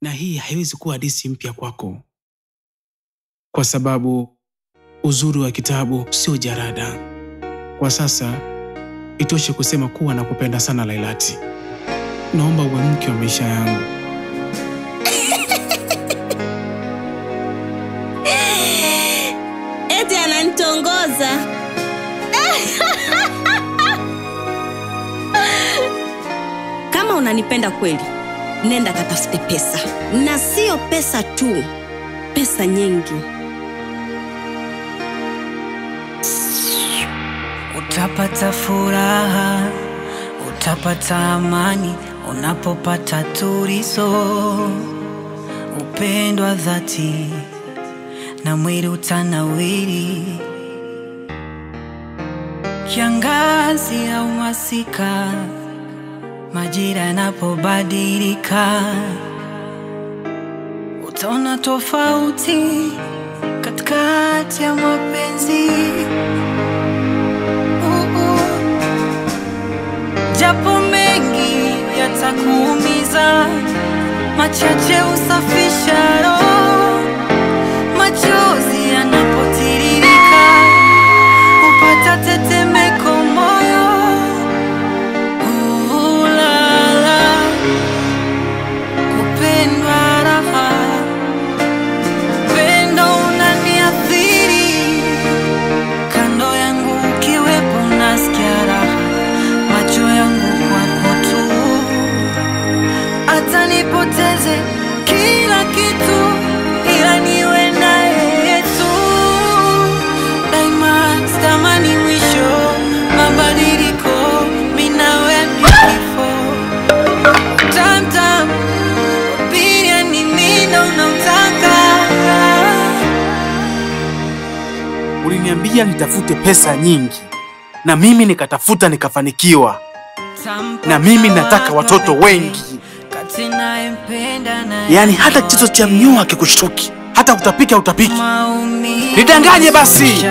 Na hii haiwezi kuwa hadithi mpya kwako, kwa sababu uzuri wa kitabu sio jarada. Kwa sasa itoshe kusema kuwa nakupenda sana Lailati. Naomba uwe mke wa maisha yangu. Eti ananitongoza. Kama unanipenda kweli, nenda katafute pesa. Na sio pesa tu, pesa nyingi. Utapata furaha, utapata amani, unapopata tulizo, upendo wa dhati, na mwili utanawiri. Kiangazi au masika, majira yanapobadilika, utaona tofauti katikati ya mapenzi. Japo mengi yatakuumiza, machache usafisha roho. Machozi yanapotiririka, upata tetemeko moyo. Ulala, kupendwa raha, pendo unaniathiri. Kando yangu ukiwepo nasikia raha, macho yangu kwako tu. Hata nipoteze kila kitu, ila niwe naye tu. Daima sitamani mwisho, mabadiliko, mimi nawe before. Tam pia ni mimi ndo unataka. Uliniambia nitafute pesa nyingi, na mimi nikatafuta nikafanikiwa. Na mimi nataka watoto wengi. Yani hata kitu cha mnyoa kikushtuki, hata utapika utapiki. Nidanganye basi.